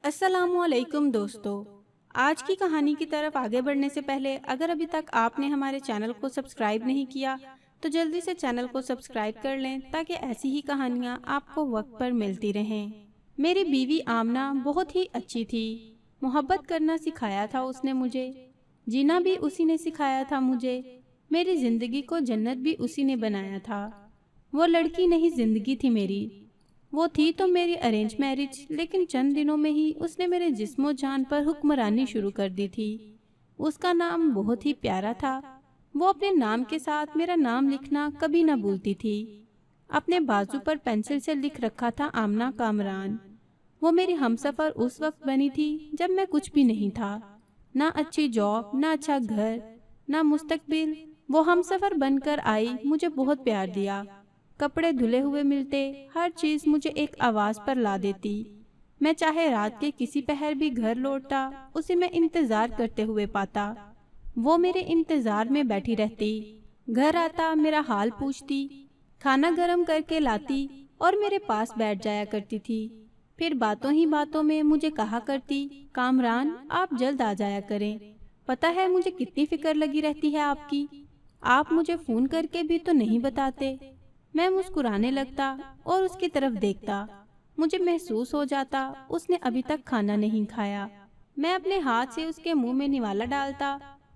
अस्सलामु अलैकुम दोस्तों। आज की कहानी की तरफ आगे बढ़ने से पहले अगर अभी तक आपने हमारे चैनल को सब्सक्राइब नहीं किया तो जल्दी से चैनल को सब्सक्राइब कर लें ताकि ऐसी ही कहानियाँ आपको वक्त पर मिलती रहें। मेरी बीवी आमना बहुत ही अच्छी थी। मोहब्बत करना सिखाया था उसने मुझे, जीना भी उसी ने सिखाया था मुझे। मेरी ज़िंदगी को जन्नत भी उसी ने बनाया था। वो लड़की नहीं ज़िंदगी थी मेरी। वो थी तो मेरी अरेंज मैरिज, लेकिन चंद दिनों में ही उसने मेरे जिस्मो जान पर हुक्मरानी शुरू कर दी थी। उसका नाम बहुत ही प्यारा था। वो अपने नाम के साथ मेरा नाम लिखना कभी न भूलती थी। अपने बाजू पर पेंसिल से लिख रखा था आमना कामरान। वो मेरी हमसफर उस वक्त बनी थी जब मैं कुछ भी नहीं था, ना अच्छी जॉब, ना अच्छा घर, ना मुस्तकबिल। वो हमसफर बनकर आई, मुझे बहुत प्यार दिया। कपड़े धुले हुए मिलते, हर चीज मुझे एक आवाज पर ला देती। मैं चाहे रात के किसी पहर भी घर लौटता, उसे मैं इंतजार करते हुए पाता। वो मेरे इंतजार में बैठी रहती। घर आता, मेरा हाल पूछती, खाना गरम करके लाती और मेरे पास बैठ जाया करती थी। फिर बातों ही बातों में मुझे कहा करती, कामरान आप जल्द आ जाया करें। पता है मुझे कितनी फिक्र लगी रहती है आपकी। आप मुझे फोन करके भी तो नहीं बताते। मैं मुस्कुराने लगता और उसकी तरफ देखता। मुझे महसूस हो जाता उसने अभी तक खाना नहीं खाया। मैं अपने हाथ से उसके मुंह में निवाला डालता।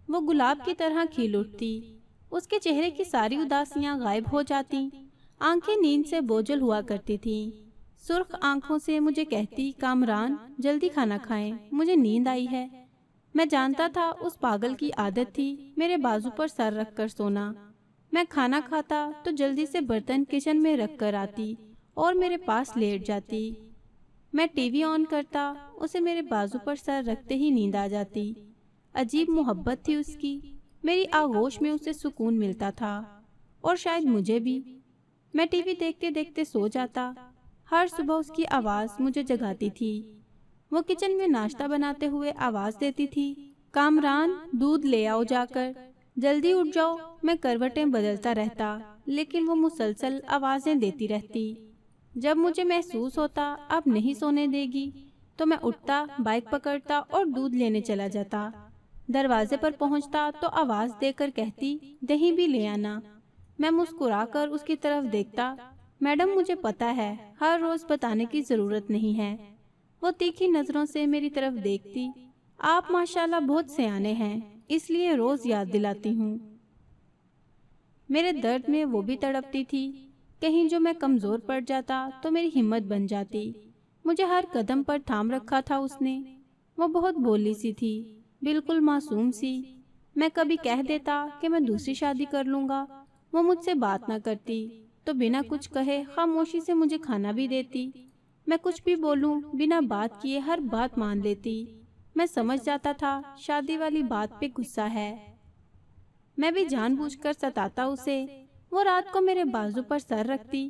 वो गुलाब की तरह खिल उठती। उसके चेहरे की सारी उदासियां गायब हो जाती। आंखें नींद से बोझल हुआ करती थीं। सुर्ख आंखों से मुझे कहती, कामरान जल्दी खाना खाएं, मुझे नींद आई है। मैं जानता था उस पागल की आदत थी मेरे बाजू पर सर रखकर सोना। मैं खाना खाता तो जल्दी से बर्तन किचन में रख कर आती और मेरे पास लेट जाती। मैं टीवी ऑन करता, उसे मेरे बाजू पर सर रखते ही नींद आ जाती। अजीब मोहब्बत थी उसकी। मेरी आगोश में उसे सुकून मिलता था और शायद मुझे भी। मैं टीवी देखते देखते सो जाता। हर सुबह उसकी आवाज़ मुझे जगाती थी। वो किचन में नाश्ता बनाते हुए आवाज़ देती थी, कामरान दूध ले आओ जाकर, जल्दी उठ जाओ। मैं करवटें बदलता रहता, लेकिन वो मुसलसल आवाज़ें देती रहती। जब मुझे महसूस होता अब नहीं सोने देगी तो मैं उठता, बाइक पकड़ता और दूध लेने चला जाता। दरवाजे पर पहुंचता तो आवाज़ देकर कहती, दही भी ले आना। मैं मुस्कुराकर उसकी तरफ देखता। मैडम मुझे पता है हर रोज़ बताने की ज़रूरत नहीं है। वो तीखी नज़रों से मेरी तरफ देखती, आप माशाल्लाह बहुत सयाने हैं, इसलिए रोज़ याद दिलाती हूँ। मेरे दर्द में वो भी तड़पती थी। कहीं जो मैं कमज़ोर पड़ जाता तो मेरी हिम्मत बन जाती। मुझे हर कदम पर थाम रखा था उसने। वो बहुत भोली सी थी, बिल्कुल मासूम सी। मैं कभी कह देता कि मैं दूसरी शादी कर लूँगा, वो मुझसे बात ना करती तो बिना कुछ कहे खामोशी से मुझे खाना भी देती। मैं कुछ भी बोलूं बिना बात किए हर बात मान लेती। मैं समझ जाता था शादी वाली बात पे गुस्सा है। मैं भी जानबूझकर सताता उसे। वो रात को मेरे बाजू पर सर रखती,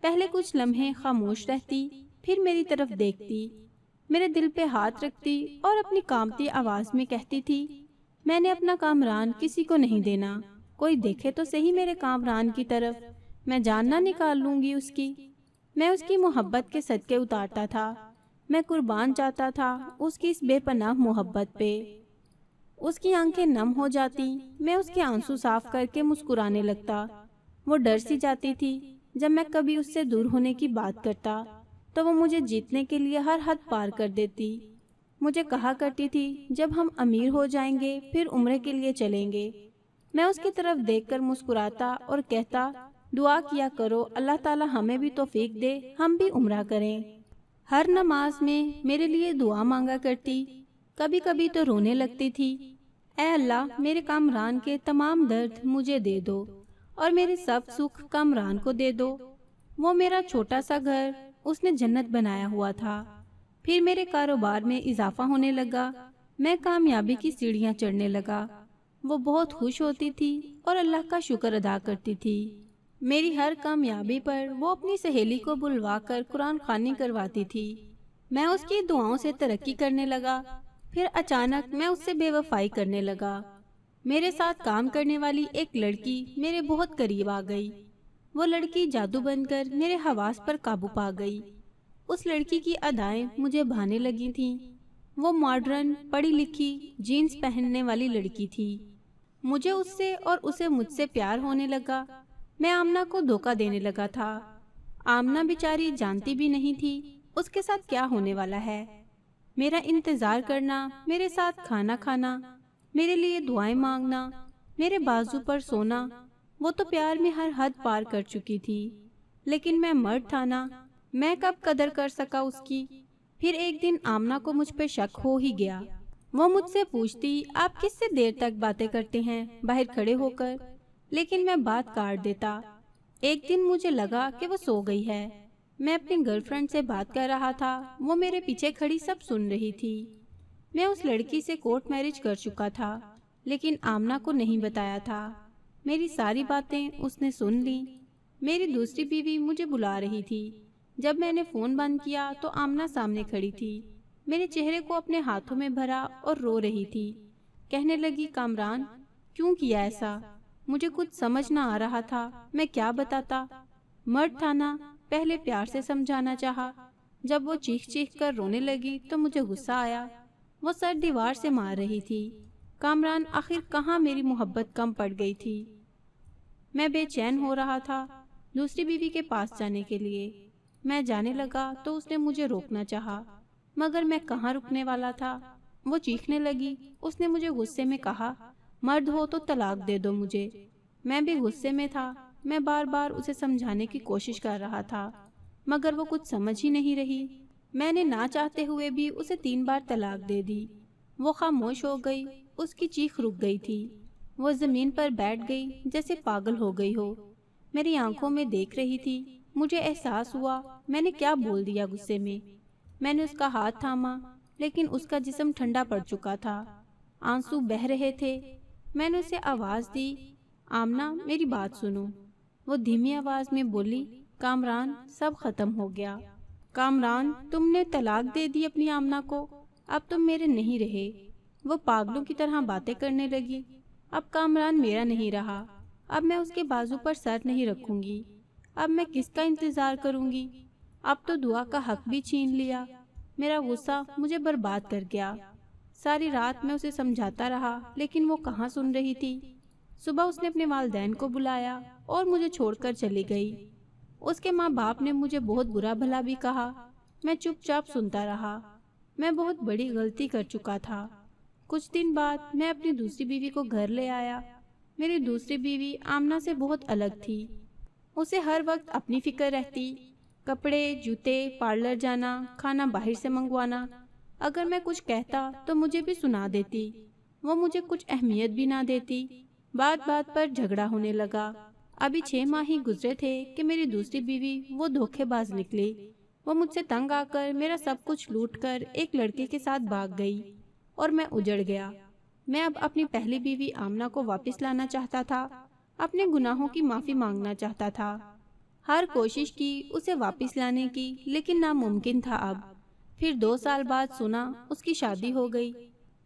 पहले कुछ लम्हे खामोश रहती, फिर मेरी तरफ देखती, मेरे दिल पे हाथ रखती और अपनी कांपती आवाज में कहती थी, मैंने अपना कामरान किसी को नहीं देना। कोई देखे तो सही मेरे कामरान की तरफ, मैं जान ना निकाल लूंगी उसकी। मैं उसकी मोहब्बत के सदके उतारता था। मैं कुर्बान जाता था उसकी इस बेपनाह मोहब्बत पे। उसकी आंखें नम हो जाती। मैं उसके आंसू साफ करके मुस्कुराने लगता। वो डर सी जाती थी। जब मैं कभी उससे दूर होने की बात करता तो वो मुझे जीतने के लिए हर हद पार कर देती। मुझे कहा करती थी, जब हम अमीर हो जाएंगे फिर उम्रे के लिए चलेंगे। मैं उसकी तरफ देखकर मुस्कुराता और कहता, दुआ किया करो अल्लाह ताला हमें भी तौफीक दे, हम भी उम्रा करें। हर नमाज में मेरे लिए दुआ मांगा करती। कभी कभी तो रोने लगती थी, ऐ अल्लाह मेरे कामरान के तमाम दर्द मुझे दे दो और मेरे सब सुख कामरान को दे दो। वो मेरा छोटा सा घर उसने जन्नत बनाया हुआ था। फिर मेरे कारोबार में इजाफा होने लगा। मैं कामयाबी की सीढ़ियाँ चढ़ने लगा। वो बहुत खुश होती थी और अल्लाह का शुक्र अदा करती थी। मेरी हर कामयाबी पर वो अपनी सहेली को बुलवा कर कुरान ख़वानी करवाती थी। मैं उसकी दुआओं से तरक्की करने लगा। फिर अचानक मैं उससे बेवफाई करने लगा। मेरे साथ काम करने वाली एक लड़की मेरे बहुत करीब आ गई। वो लड़की जादू बनकर मेरे हवास पर काबू पा गई। उस लड़की की अदाएं मुझे भाने लगी थीं। वो मॉडर्न, पढ़ी लिखी, जीन्स पहनने वाली लड़की थी। मुझे उससे और उसे मुझसे प्यार होने लगा। मैं आमना को धोखा देने लगा था। आमना बेचारी जानती भी नहीं थी उसके साथ क्या होने वाला है। मेरा इंतजार करना, मेरे साथ खाना खाना, मेरे लिए दुआएं मांगना, मेरे बाजू पर सोना, वो तो प्यार में हर हद पार कर चुकी थी। लेकिन मैं मर्द था ना, मैं कब कदर कर सका उसकी। फिर एक दिन आमना को मुझ पे शक हो ही गया। वो मुझसे पूछती, आप किससे देर तक बातें करते हैं बाहर खड़े होकर, लेकिन मैं बात काट देता। एक दिन मुझे लगा कि वो सो गई है। मैं अपनी गर्लफ्रेंड से बात कर रहा था, वो मेरे पीछे खड़ी सब सुन रही थी। मैं उस लड़की से कोर्ट मैरिज कर चुका था, लेकिन आमना को नहीं बताया था। मेरी सारी बातें उसने सुन ली। मेरी दूसरी बीवी मुझे बुला रही थी। जब मैंने फ़ोन बंद किया तो आमना सामने खड़ी थी। मेरे चेहरे को अपने हाथों में भरा और रो रही थी। कहने लगी, कामरान, क्यों किया ऐसा? मुझे कुछ समझ ना आ रहा था, मैं क्या बताता। मर्द था ना, पहले प्यार से समझाना चाहा। जब वो चीख चीख कर रोने लगी तो मुझे गुस्सा आया। वो सर दीवार से मार रही थी। कामरान, आखिर कहाँ मेरी मोहब्बत कम पड़ गई थी। मैं बेचैन हो रहा था दूसरी बीवी के पास जाने के लिए। मैं जाने लगा तो उसने मुझे रोकना चाहा, मगर मैं कहाँ रुकने वाला था। वो चीखने लगी। उसने मुझे गुस्से में कहा, मर्द हो तो तलाक दे दो मुझे। मैं भी गुस्से में था। मैं बार बार उसे समझाने की कोशिश कर रहा था, मगर वो कुछ समझ ही नहीं रही। मैंने ना चाहते हुए भी उसे 3 बार तलाक दे दी। वो खामोश हो गई। उसकी चीख रुक गई थी। वो जमीन पर बैठ गई जैसे पागल हो गई हो। मेरी आंखों में देख रही थी। मुझे एहसास हुआ मैंने क्या बोल दिया गुस्से में। मैंने उसका हाथ थामा, लेकिन उसका जिस्म ठंडा पड़ चुका था। आंसू बह रहे थे। मैंने उसे आवाज़ दी, आमना, मेरी बात सुनो। वो धीमी आवाज़ में बोली, कामरान, सब खत्म हो गया। कामरान, तुमने तलाक दे दी अपनी आमना को। अब तुम मेरे नहीं रहे। वो पागलों की तरह बातें करने लगी। अब कामरान मेरा नहीं रहा। अब मैं उसके बाजू पर सर नहीं रखूंगी। अब मैं किसका इंतजार करूंगी? अब तो दुआ का हक भी छीन लिया। मेरा गुस्सा मुझे बर्बाद कर गया। सारी रात मैं उसे समझाता रहा, लेकिन वो कहाँ सुन रही थी। सुबह उसने अपने वालिदैन को बुलाया और मुझे छोड़कर चली गई। उसके माँ बाप ने मुझे बहुत बुरा भला भी कहा। मैं चुपचाप सुनता रहा। मैं बहुत बड़ी गलती कर चुका था। कुछ दिन बाद मैं अपनी दूसरी बीवी को घर ले आया। मेरी दूसरी बीवी आमना से बहुत अलग थी। उसे हर वक्त अपनी फिक्र रहती। कपड़े, जूते, पार्लर जाना, खाना बाहर से मंगवाना। अगर मैं कुछ कहता तो मुझे भी सुना देती। वो मुझे कुछ अहमियत भी ना देती। बात बात पर झगड़ा होने लगा। अभी 6 माह ही गुजरे थे कि मेरी दूसरी बीवी वो धोखेबाज निकली। वो मुझसे तंग आकर मेरा सब कुछ लूटकर एक लड़के के साथ भाग गई और मैं उजड़ गया। मैं अब अपनी पहली बीवी आमना को वापस लाना चाहता था। अपने गुनाहों की माफ़ी मांगना चाहता था। हर कोशिश की उसे वापस लाने की, लेकिन नामुमकिन था अब। फिर 2 साल बाद सुना उसकी शादी हो गई।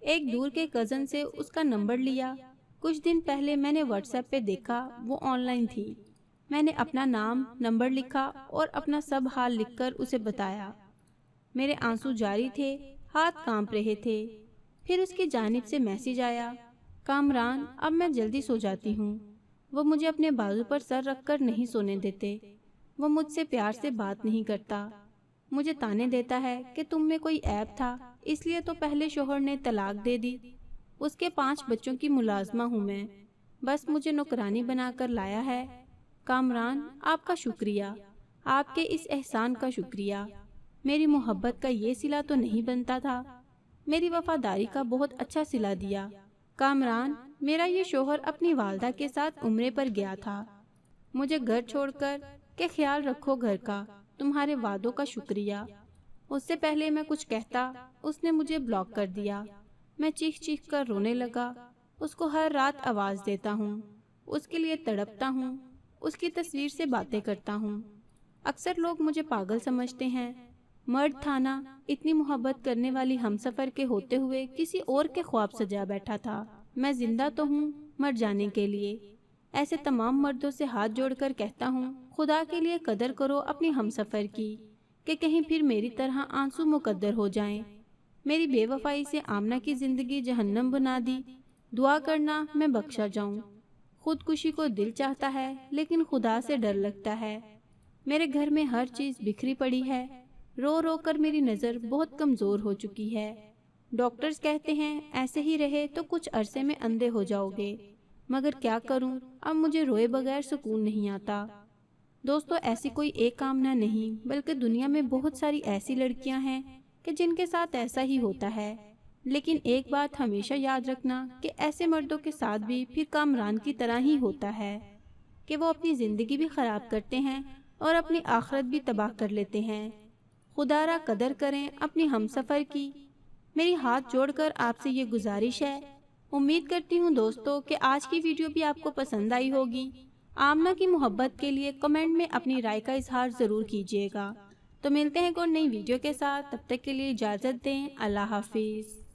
एक दूर के कज़न से उसका नंबर लिया। कुछ दिन पहले मैंने व्हाट्सएप पे देखा वो ऑनलाइन थी। मैंने अपना नाम, नंबर लिखा और अपना सब हाल लिखकर उसे बताया। मेरे आंसू जारी थे, हाथ कांप रहे थे। फिर उसकी जानिब से मैसेज आया, कामरान, अब मैं जल्दी सो जाती हूँ। वो मुझे अपने बाजू पर सर रखकर नहीं सोने देते। वो मुझसे प्यार से बात नहीं करता। मुझे ताने देता है कि तुम में कोई ऐब था, इसलिए तो पहले शोहर ने तलाक दे दी। उसके 5 बच्चों की मुलाजमा हूँ मैं, बस मुझे नौकरानी बनाकर लाया है। कामरान, आपका शुक्रिया, आपके इस एहसान का शुक्रिया। मेरी मोहब्बत का ये सिला तो नहीं बनता था। मेरी वफादारी का बहुत अच्छा सिला दिया। कामरान, मेरा ये शोहर अपनी वालदा के साथ उम्रे पर गया था। मुझे घर छोड़कर के ख्याल रखो घर का, तुम्हारे वादों का शुक्रिया। उससे पहले मैं कुछ कहता उसने मुझे ब्लॉक कर दिया। मैं चीख चीख कर रोने लगा। उसको हर रात आवाज़ देता हूँ, उसके लिए तड़पता हूँ, उसकी तस्वीर से बातें करता हूँ। अक्सर लोग मुझे पागल समझते हैं। मर्द था ना, इतनी मोहब्बत करने वाली हमसफ़र के होते हुए किसी और के ख्वाब सजा बैठा था। मैं जिंदा तो हूँ मर जाने के लिए। ऐसे तमाम मर्दों से हाथ जोड़कर कहता हूँ, खुदा के लिए कदर करो अपनी हमसफ़र की। कि कहीं फिर मेरी तरह आंसू मुकद्दर हो जाएं। मेरी बेवफाई से आमना की ज़िंदगी जहन्नम बना दी। दुआ करना मैं बख्शा जाऊं। खुदकुशी को दिल चाहता है लेकिन खुदा से डर लगता है। मेरे घर में हर चीज़ बिखरी पड़ी है। रो रो कर मेरी नज़र बहुत कमज़ोर हो चुकी है। डॉक्टर्स कहते हैं ऐसे ही रहे तो कुछ अरसे में अंधे हो जाओगे, मगर क्या करूं, अब मुझे रोए बगैर सुकून नहीं आता। दोस्तों, ऐसी कोई एक कामना नहीं बल्कि दुनिया में बहुत सारी ऐसी लड़कियां हैं कि जिनके साथ ऐसा ही होता है। लेकिन एक बात हमेशा याद रखना कि ऐसे मर्दों के साथ भी फिर कामरान की तरह ही होता है कि वो अपनी ज़िंदगी भी ख़राब करते हैं और अपनी आखिरत भी तबाह कर लेते हैं। खुदारा कदर करें अपनी हमसफ़र की। मेरी हाथ जोड़कर आपसे ये गुजारिश है। उम्मीद करती हूँ दोस्तों कि आज की वीडियो भी आपको पसंद आई होगी। आमना की मोहब्बत के लिए कमेंट में अपनी राय का इजहार ज़रूर कीजिएगा। तो मिलते हैं कोई नई वीडियो के साथ, तब तक के लिए इजाज़त दें। अल्लाह हाफिज़।